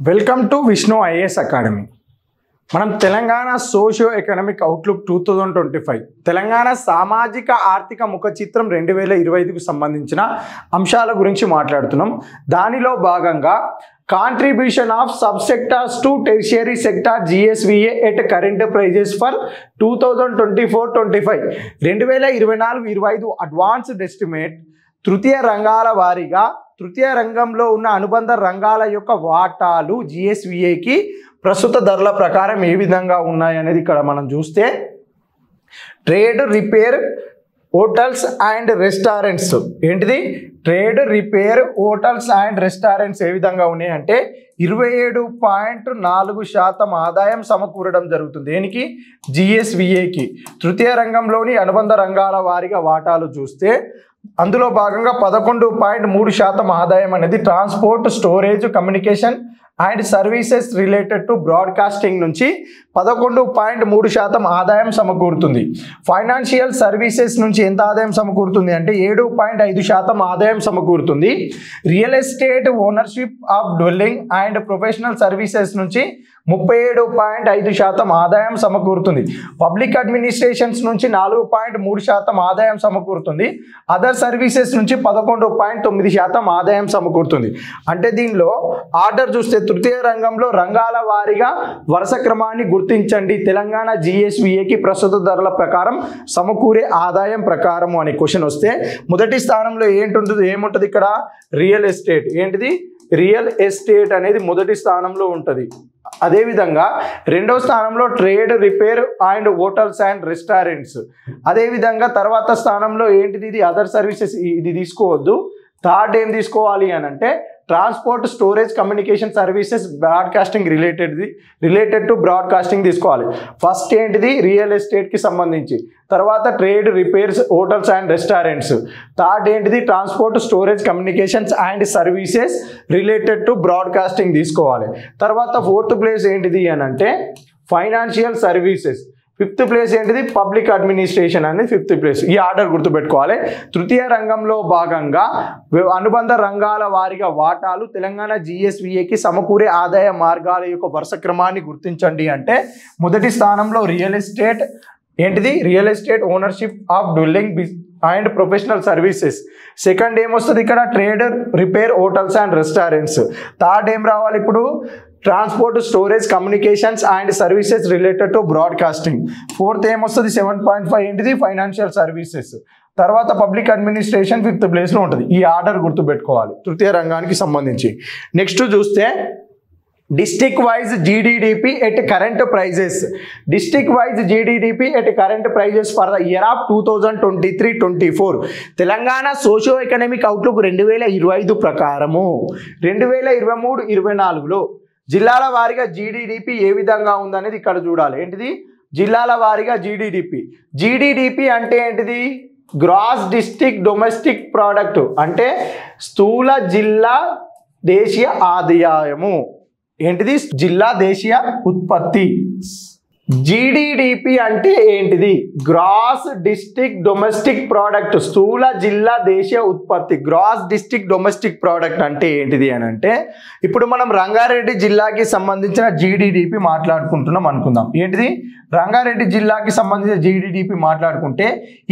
Welcome to Vishnu IAS academy. మనం Telangana socio economic outlook 2025 Telangana సామాజిక ఆర్థిక ముఖ చిత్రం 2025కు సంబంధించిన అంశాల గురించి మాట్లాడుతున్నాం. దానిలో భాగంగా contribution of sub sectors to tertiary sector GSVA at current prices for 2024-25 2024-25 advanced estimate తృతీయ రంగాల వారీగా తృతీయ రంగంలో ఉన్న అనుబంధ రంగాల యొక్క వాటాలు GSVAకి ప్రస్తుత ధరల ప్రకారం ఏ విధంగా ఉన్నాయనేది ఇక్కడ మనం చూస్తే, trade, repair, hotels and restaurants ఏంటిది trade, repair, hotels and restaurants ఏ విధంగా ఉన్నాయి అంటే 27.4% ఆదాయం సమకూరడం జరుగుతుంది. దేనికి? GSVAకి. తృతీయ రంగంలోని అనుబంధ రంగాల వారీగా వాటాలు చూస్తే అందులో భాగంగా 11.3% ఆదాయం అనేది transport, storage, communication and services related to broadcasting నుంచి 11.3% ఆదాయం సమకూరుతుంది. ఫైనాన్షియల్ సర్వీసెస్ నుంచి ఎంత ఆదాయం సమకూరుతుంది అంటే 7.5% ఆదాయం సమకూరుతుంది. Real estate, ownership of dwelling and professional services నుంచి 37.5% ఆదాయం సమకూరుతుంది. పబ్లిక్ అడ్మినిస్ట్రేషన్స్ నుంచి 4.3% ఆదాయం సమకూరుతుంది. అదర్ సర్వీసెస్ నుంచి 11.9% ఆదాయం సమకూరుతుంది. అంటే దీనిలో ఆర్డర్ చూస్తే తృతీయ రంగంలో రంగాల వారీగా వరుస క్రమాన్ని గుర్తించండి తెలంగాణ GSVAకి ప్రస్తుత ధరల ప్రకారం సమకూరే ఆదాయం ప్రకారం అనే క్వశ్చన్ వస్తే మొదటి స్థానంలో ఏముంటుంది ఇక్కడ? Real estate. ఏంటిది? రియల్ ఎస్టేట్ అనేది మొదటి స్థానంలో ఉంటుంది. అదేవిధంగా రెండవ స్థానంలో trade, repair and hotels and restaurants. అదేవిధంగా తర్వాత స్థానంలో ఏంటిది? ఇది అదర్ సర్వీసెస్. ఇది తీసుకోవద్దు. థర్డ్ ఏం తీసుకోవాలి అని అంటే transport, storage, communication services, broadcasting related to broadcasting తీసుకోవాలి. ఫస్ట్ ఏంటిది? రియల్ ఎస్టేట్కి సంబంధించి. తర్వాత trade, repairs, hotels and restaurants. Third ఏంటిది? Transport, storage, communications and services related to broadcasting తీసుకోవాలి. తర్వాత ఫోర్త్ ప్లేస్ ఏంటిది అని అంటే ఫైనాన్షియల్ సర్వీసెస్. ఫిఫ్త్ ప్లేస్ ఏంటిది? పబ్లిక్ అడ్మినిస్ట్రేషన్ అనేది ఫిఫ్త్ ప్లేస్. ఈ ఆర్డర్ గుర్తుపెట్టుకోవాలి. తృతీయ రంగంలో భాగంగా అనుబంధ రంగాల వారీగా వాటాలు తెలంగాణ GSVAకి సమకూరే ఆదాయ మార్గాల యొక్క వరుస క్రమాన్ని గుర్తించండి అంటే మొదటి స్థానంలో రియల్ ఎస్టేట్. ఏంటిది? Real estate, ownership of dwelling and professional services. Second ఏమొస్తుంది ఇక్కడ? Trade, repair, hotels and restaurants. Third ఏం రావాలి ఇప్పుడు? Transport, storage, communications and services related to broadcasting. Fourth ఏమొస్తుంది? 7.5 ఏంటిది? Financial services. తర్వాత పబ్లిక్ అడ్మినిస్ట్రేషన్ ఫిఫ్త్ ప్లేస్లో ఉంటుంది. ఈ ఆర్డర్ గుర్తుపెట్టుకోవాలి తృతీయ రంగానికి సంబంధించి. నెక్స్ట్ చూస్తే district wise GDP at current prices. District wise GDP at current prices for the year of 2023-24 Telangana socio economic outlook 2025 ప్రకారము 2023-24లో జిల్లాల వారీగా GDP ఏ విధంగా ఉందనేది ఇక్కడ చూడాలి. ఏంటిది? జిల్లాల వారీగా GDP అంటే ఏంటిది? గ్రాస్ డిస్ట్రిక్ట్ డొమెస్టిక్ ప్రోడక్ట్ అంటే స్థూల జిల్లా దేశీయ ఆదాయము. ఏంటిది? జిల్లా దేశీయ ఉత్పత్తి. GDP అంటే ఏంటిది? Gross district domestic product. స్థూల జిల్లా దేశీయ ఉత్పత్తి. గ్రాస్ డిస్ట్రిక్ట్ డొమెస్టిక్ ప్రోడక్ట్ అంటే ఏంటిది అని అంటే ఇప్పుడు మనం రంగారెడ్డి జిల్లాకి సంబంధించిన GDP మాట్లాడుకుంటున్నాం అనుకుందాం. ఏంటిది? రంగారెడ్డి జిల్లాకి సంబంధించిన GDP మాట్లాడుకుంటే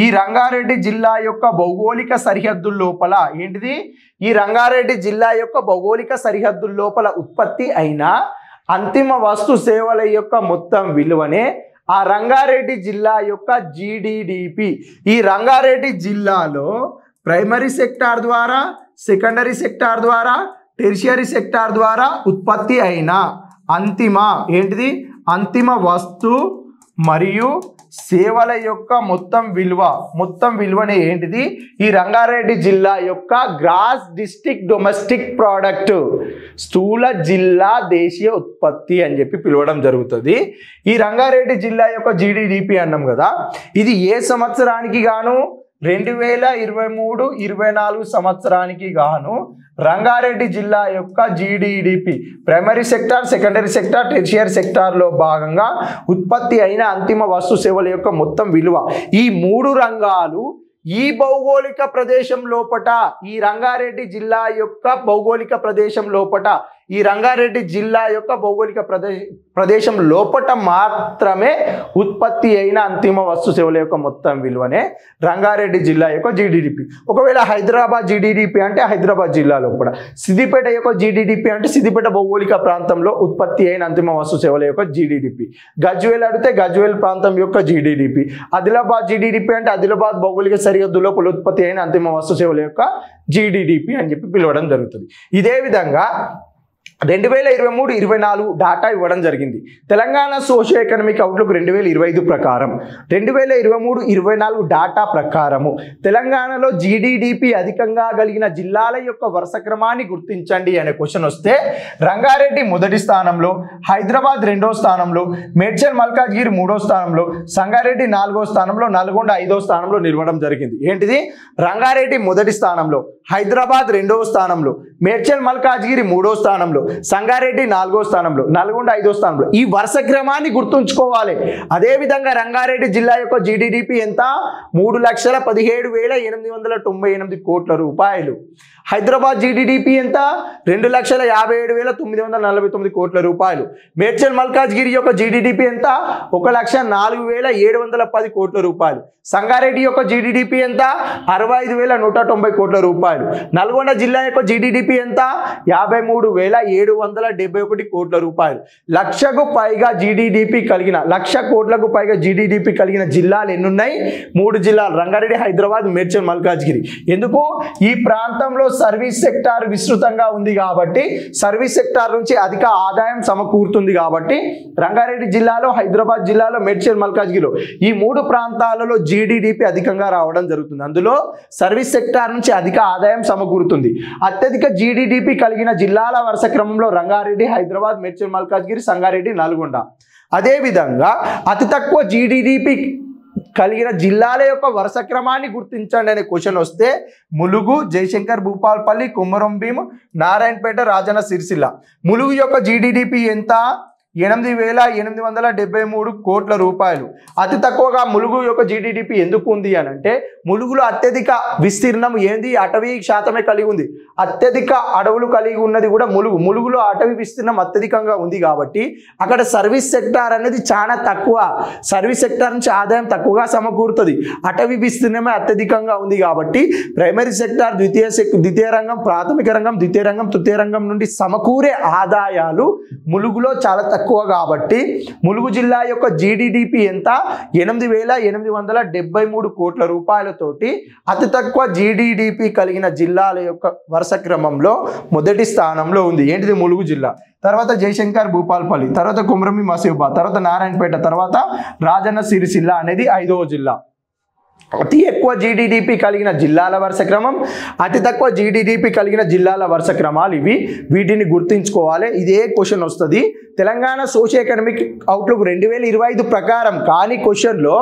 ఈ రంగారెడ్డి జిల్లా యొక్క భౌగోళిక సరిహద్దుల లోపల ఏంటిది? ఈ రంగారెడ్డి జిల్లా యొక్క భౌగోళిక సరిహద్దుల లోపల ఉత్పత్తి అయిన అంతిమ వస్తు సేవల యొక్క మొత్తం విలువనే ఆ రంగారెడ్డి జిల్లా యొక్క GDP. ఈ రంగారెడ్డి జిల్లాలో ప్రైమరీ సెక్టార్ ద్వారా, సెకండరీ సెక్టార్ ద్వారా, టెరిషియరీ సెక్టార్ ద్వారా ఉత్పత్తి అయిన ఏంటిది? అంతిమ వస్తు మరియు సేవల యొక్క మొత్తం విలువనే ఏంటిది? ఈ రంగారెడ్డి జిల్లా యొక్క గ్రాస్ డిస్ట్రిక్ట్ డొమెస్టిక్ ప్రోడక్ట్, స్థూల జిల్లా దేశీయ ఉత్పత్తి అని చెప్పి పిలవడం జరుగుతుంది. ఈ రంగారెడ్డి జిల్లా యొక్క GDP అన్నాం కదా, ఇది ఏ సంవత్సరానికి గాను 2023-24 సంవత్సరానికి గాను రంగారెడ్డి జిల్లా యొక్క GDP primary sector, secondary sector, tertiary సెక్టార్లో భాగంగా ఉత్పత్తి అయిన అంతిమ వస్తు సేవల యొక్క మొత్తం విలువ. ఈ మూడు రంగాలు ఈ భౌగోళిక ప్రదేశం లోపట, ఈ రంగారెడ్డి జిల్లా యొక్క భౌగోళిక ప్రదేశం లోపట ఈ రంగారెడ్డి జిల్లా యొక్క భౌగోళిక ప్రదేశం లోపట మాత్రమే ఉత్పత్తి అయిన అంతిమ వస్తు సేవల యొక్క మొత్తం విలువనే రంగారెడ్డి జిల్లా యొక్క జీడిడిపి. ఒకవేళ హైదరాబాద్ జీడిడిపి అంటే హైదరాబాద్ జిల్లా లోపల, సిద్దిపేట యొక్క జీడిడిపి అంటే సిద్దిపేట భౌగోళిక ప్రాంతంలో ఉత్పత్తి అయిన అంతిమ వస్తు సేవల యొక్క జీడిడిపి. గజ్వేల్ అడిగితే గజ్వేల్ ప్రాంతం యొక్క జీడిడిపి. ఆదిలాబాద్ జీడిడిపి అంటే ఆదిలాబాద్ భౌగోళిక సరిహద్దు లోపల ఉత్పత్తి అయిన అంతిమ వస్తు సేవల యొక్క జీడిడిపి అని చెప్పి పిలవడం జరుగుతుంది. ఇదే విధంగా 2023-24 డాటా ఇవ్వడం జరిగింది. తెలంగాణ సోషియో ఎకనామిక్ అవుట్లుక్ 2025 ప్రకారం 2023-24 డాటా ప్రకారము తెలంగాణలో జీడిడిపి అధికంగా కలిగిన జిల్లాల యొక్క వరుస క్రమాన్ని గుర్తించండి అనే క్వశ్చన్ వస్తే రంగారెడ్డి మొదటి స్థానంలో, హైదరాబాద్ రెండో స్థానంలో, మేడ్చల్ మల్కాజ్గిరి మూడో స్థానంలో, సంగారెడ్డి నాలుగో స్థానంలో, నల్గొండ ఐదో స్థానంలో నిలవడం జరిగింది. ఏంటిది? రంగారెడ్డి మొదటి స్థానంలో, హైదరాబాద్ రెండవ స్థానంలో, మేడ్చల్ మల్కాజ్గిరి మూడో స్థానంలో, సంగారెడ్డి నాలుగో స్థానంలో, నల్గొండ ఐదో స్థానంలో. ఈ వరుస క్రమాన్ని గుర్తుంచుకోవాలి. అదేవిధంగా రంగారెడ్డి జిల్లా యొక్క జీడిడిపి ఎంత? 3,17,898 కోట్ల రూపాయలు. హైదరాబాద్ జీడిడిపి ఎంత? 2,57,949 కోట్ల రూపాయలు. మేడ్చల్ మల్కాజ్గిరి యొక్క జీడిడిపి ఎంత? 1,04,710 కోట్ల రూపాయలు. సంగారెడ్డి యొక్క జీడిడిపి ఎంత? 65,190 కోట్ల రూపాయలు. నల్గొండ జిల్లా యొక్క జీడిడిపి ఎంత? 53,771 కోట్ల రూపాయలు. లక్షకు పైగా జీడిడిపి కలిగిన, 1,00,000 కోట్లకు పైగా జీడిడిపి కలిగిన జిల్లాలు ఎన్నున్నాయి? 3 జిల్లాలు, రంగారెడ్డి, హైదరాబాద్, మేడ్చల్ మల్కాజ్గిరి. ఎందుకు? ఈ ప్రాంతంలో సర్వీస్ సెక్టార్ విస్తృతంగా ఉంది కాబట్టి, సర్వీస్ సెక్టార్ నుంచి అధిక ఆదాయం సమకూరుతుంది కాబట్టి రంగారెడ్డి జిల్లాలో, హైదరాబాద్ జిల్లాలో, మేడ్చల్ మల్కాజ్గిరిలో ఈ 3 ప్రాంతాలలో జీడిడిపి అధికంగా రావడం జరుగుతుంది. అందులో సర్వీస్ సెక్టార్ నుంచి అధిక ఆదాయం సమకూరుతుంది. అత్యధిక జీడిడిపి కలిగిన జిల్లాల వరుస క్రమంలో రంగారెడ్డి, హైదరాబాద్, మేడ్చల్ మల్కాజ్గిరి, సంగారెడ్డి, నల్గొండ. అదేవిధంగా అతి తక్కువ జీడిడిపి కలిగిన జిల్లాల యొక్క వరుస క్రమాన్ని గుర్తించండి అనే క్వశ్చన్ వస్తే ములుగు, జయశంకర్, భూపాల్పల్లి, కొమరం భీం, నారాయణపేట, రాజన్న సిరిసిల్ల. ములుగు యొక్క జీడిడిపి ఎంత? 8,873 కోట్ల రూపాయలు. అతి తక్కువగా ములుగు యొక్క జీడిడిపి ఎందుకు ఉంది అని అంటే, ములుగులో అత్యధిక విస్తీర్ణం ఏంది? అటవీ శాతమే కలిగి ఉంది. అత్యధిక అడవులు కలిగి ఉన్నది కూడా ములుగు. ములుగులో అటవీ విస్తీర్ణం అత్యధికంగా ఉంది కాబట్టి అక్కడ సర్వీస్ సెక్టార్ అనేది చాలా తక్కువ. సర్వీస్ సెక్టార్ నుంచి ఆదాయం తక్కువగా సమకూరుతుంది. అటవీ విస్తీర్ణమే అత్యధికంగా ఉంది కాబట్టి ప్రైమరీ సెక్టార్, ద్వితీయ రంగం, ప్రాథమిక రంగం, ద్వితీయ రంగం, తృతీయ రంగం నుండి సమకూరే ఆదాయాలు ములుగులో చాలా తక్కువ కాబట్టి ములుగు జిల్లా యొక్క జీడిడిపి ఎంత? 8,873 కోట్ల రూపాయలతోటి అతి తక్కువ జీడిడిపి కలిగిన జిల్లాల యొక్క వరుస క్రమంలో మొదటి స్థానంలో ఉంది. ఏంటిది? ములుగు జిల్లా. తర్వాత జయశంకర్, భూపాల్పల్లి, తర్వాత కొమరంభీం, ఆసిఫాబాద్, తర్వాత నారాయణపేట, తర్వాత రాజన్న సిరిసిల్ల అనేది 5వ జిల్లా. అతి ఎక్కువ జీడిడిపి కలిగిన జిల్లాల వరుస క్రమం, అతి తక్కువ జీడిడిపి కలిగిన జిల్లాల వరుస క్రమాలు ఇవి. వీటిని గుర్తుంచుకోవాలి. ఇదే క్వశ్చన్ వస్తుంది తెలంగాణ సోషియో ఎకనామిక్ అవుట్లుక్ 2025 ప్రకారం. కానీ క్వశ్చన్లో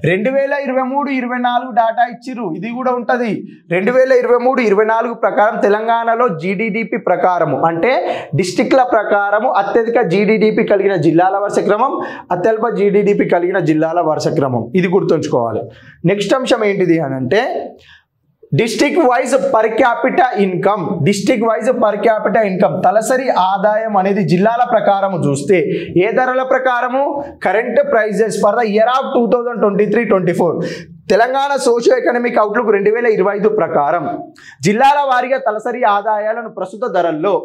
2023-24 డాటా ఇచ్చిర్రు. ఇది కూడా ఉంటుంది. 2023-24 ప్రకారం తెలంగాణలో జీడిడిపి ప్రకారము అంటే డిస్టిక్ల ప్రకారము అత్యధిక జీడిడిపి కలిగిన జిల్లాల వరుస క్రమం, అత్యల్ప జీడిడిపి కలిగిన జిల్లాల వరుస క్రమం. ఇది గుర్తుంచుకోవాలి. నెక్స్ట్ అంశం ఏంటిది అని అంటే district wise per capita income. District wise per capita income తలసరి ఆదాయం అనేది జిల్లాల ప్రకారం చూస్తే ఏ ధరల ప్రకారము? Current prices for the year of 2023-24. Telangana socio economic outlook 2025 ప్రకారం జిల్లాల వారీగా తలసరి ఆదాయాలను ప్రస్తుత ధరల్లో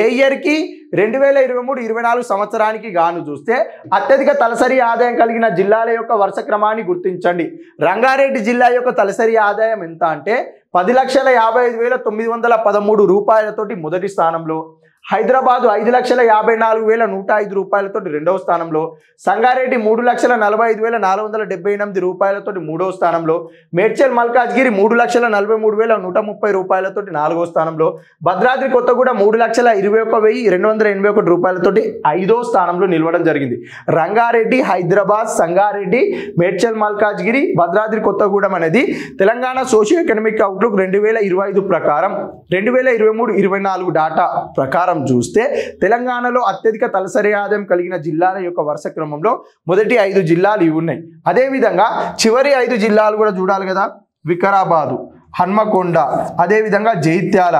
ఏ ఇయర్కి? 2023-24 సంవత్సరానికి గాను చూస్తే అత్యధిక తలసరి ఆదాయం కలిగిన జిల్లాల యొక్క వరుస క్రమాన్ని గుర్తించండి. రంగారెడ్డి జిల్లా యొక్క తలసరి ఆదాయం ఎంత అంటే 10,55,913 రూపాయలతోటి మొదటి స్థానంలో, హైదరాబాదు 5,54,105 రూపాయలతోటి రెండవ స్థానంలో, సంగారెడ్డి 3,45,478 రూపాయలతోటి మూడవ స్థానంలో, మేడ్చల్ మల్కాజ్గిరి 3,43,130 రూపాయలతోటి నాలుగవ స్థానంలో, భద్రాద్రి కొత్తగూడ 3,21,281 రూపాయలతోటి ఐదో స్థానంలో నిలవడం జరిగింది. రంగారెడ్డి, హైదరాబాద్, సంగారెడ్డి, మేడ్చల్ మల్కాజ్గిరి, భద్రాద్రి కొత్తగూడెం అనేది తెలంగాణ సోషియో ఎకనామిక్ అవుట్లుక్ 2025 ప్రకారం 2023-24 డాటా ప్రకారం చూస్తే తెలంగాణలో అత్యధిక తలసరి ఆదాయం కలిగిన జిల్లాల యొక్క వరుస క్రమంలో మొదటి 5 జిల్లాలు ఇవి ఉన్నాయి. అదేవిధంగా చివరి 5 జిల్లాలు కూడా చూడాలి కదా. వికారాబాదు, హన్మకొండ, అదేవిధంగా జైత్యాల,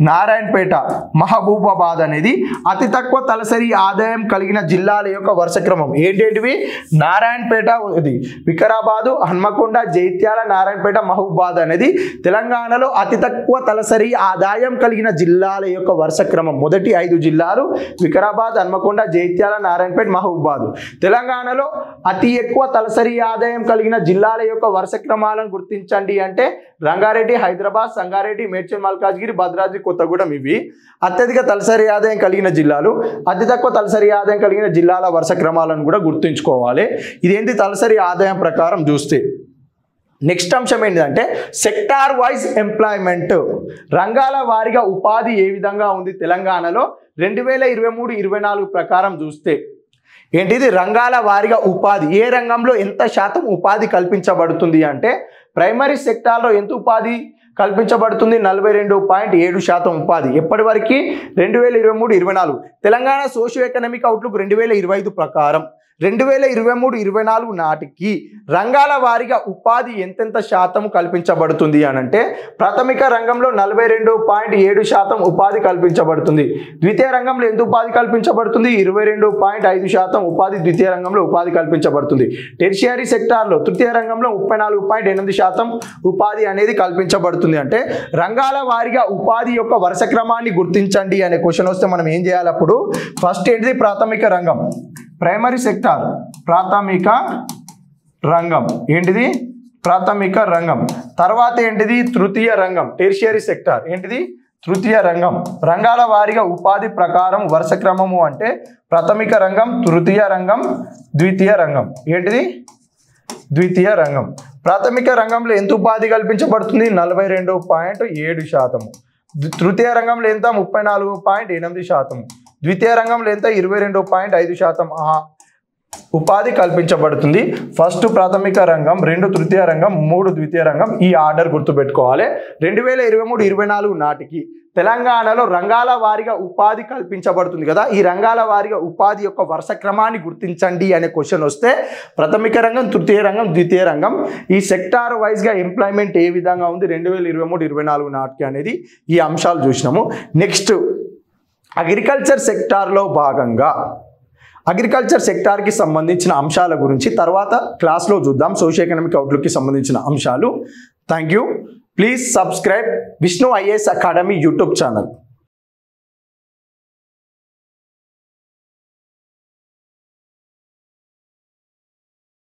నారాయణపేట, మహబూబాబాద్ అనేది అతి తక్కువ తలసరి ఆదాయం కలిగిన జిల్లాల యొక్క వరుస క్రమం. ఏంటేంటివి? నారాయణపేట, వికారాబాదు, హన్మకొండ, జైత్యాల, నారాయణపేట, మహబూబాబాద్ అనేది తెలంగాణలో అతి తక్కువ తలసరి ఆదాయం కలిగిన జిల్లాల యొక్క వరుస క్రమం. మొదటి 5 జిల్లాలు వికారాబాద్, హన్మకొండ, జైత్యాల, నారాయణపేట, మహబూబాబాద్. తెలంగాణలో అతి ఎక్కువ తలసరి ఆదాయం కలిగిన జిల్లాల యొక్క వరుస క్రమాలను గుర్తించండి అంటే రంగారెడ్డి, హైదరాబాద్, సంగారెడ్డి, మేడ్చల్ మల్కాజ్గిరి, భద్రాద్రి కొత్తగూడెం ఇవి అత్యధిక తలసరి ఆదాయం కలిగిన జిల్లాలు. అతి తక్కువ తలసరి ఆదాయం కలిగిన జిల్లాల వరుస క్రమాలను కూడా గుర్తుంచుకోవాలి. ఇదేంటి తలసరి ఆదాయం ప్రకారం చూస్తే. నెక్స్ట్ అంశం ఏంటంటే సెక్టార్ వైజ్ ఎంప్లాయ్మెంట్, రంగాల వారీగా ఉపాధి ఏ విధంగా ఉంది తెలంగాణలో 2023-24 ప్రకారం చూస్తే. ఏంటిది? రంగాల వారీగా ఉపాధి, ఏ రంగంలో ఎంత శాతం ఉపాధి కల్పించబడుతుంది అంటే ప్రైమరీ సెక్టార్లో ఎంత ఉపాధి కల్పించబడుతుంది? 42.7% ఉపాధి. ఎప్పటి వరకు? 2023-24. తెలంగాణ సోషియో ఎకనామిక్ అవుట్లుక్ 2025 ప్రకారం 2023-24 నాటికి రంగాల వారీగా ఉపాధి ఎంతెంత శాతం కల్పించబడుతుంది అని అంటే ప్రాథమిక రంగంలో 42.7% ఉపాధి కల్పించబడుతుంది. ద్వితీయ రంగంలో ఎంత ఉపాధి కల్పించబడుతుంది? 22.5% ఉపాధి ద్వితీయ రంగంలో ఉపాధి కల్పించబడుతుంది. టెర్షియరీ సెక్టార్లో తృతీయ రంగంలో 34.8% ఉపాధి అనేది కల్పించబడుతుంది. అంటే రంగాల వారీగా ఉపాధి యొక్క వరుస క్రమాన్ని గుర్తించండి అనే క్వశ్చన్ వస్తే మనం ఏం చేయాలి? అప్పుడు ఫస్ట్ ఏంటిది? ప్రాథమిక రంగం, ప్రైమరీ సెక్టార్, ప్రాథమిక రంగం. ఏంటిది? ప్రాథమిక రంగం. తర్వాత ఏంటిది? తృతీయ రంగం, టెర్షియరీ సెక్టార్. ఏంటిది? తృతీయ రంగం. రంగాల వారీగా ఉపాధి ప్రకారం వరుస క్రమము అంటే ప్రాథమిక రంగం, తృతీయ రంగం, ద్వితీయ రంగం. ఏంటిది? ద్వితీయ రంగం. ప్రాథమిక రంగంలో ఎంత ఉపాధి కల్పించబడుతుంది? 42.7%. తృతీయ రంగంలో ఎంత? 34.8%. ద్వితీయ రంగంలో ఎంత? 22.5% ఉపాధి కల్పించబడుతుంది. ఫస్ట్ ప్రాథమిక రంగం, 2 తృతీయ రంగం, 3 ద్వితీయ రంగం. ఈ ఆర్డర్ గుర్తుపెట్టుకోవాలి. 2023-24 నాటికి తెలంగాణలో రంగాల వారీగా ఉపాధి కల్పించబడుతుంది కదా, ఈ రంగాల వారీగా ఉపాధి యొక్క వరుస క్రమాన్ని గుర్తించండి అనే క్వశ్చన్ వస్తే ప్రాథమిక రంగం, తృతీయ రంగం, ద్వితీయ రంగం, ఈ సెక్టార్ వైజ్గా ఎంప్లాయ్మెంట్ ఏ విధంగా ఉంది 2023-24 నాటికి అనేది ఈ అంశాలు చూసినాము. నెక్స్ట్ అగ్రికల్చర్ సెక్టార్లో భాగంగా అగ్రికల్చర్ సెక్టార్కి సంబంధించిన అంశాల గురించి తర్వాత క్లాస్లో చూద్దాం. సోషియో ఎకనామిక్ అవుట్లుక్కి సంబంధించిన అంశాలు. Thank you. Please subscribe Vishnu IAS academy YouTube channel.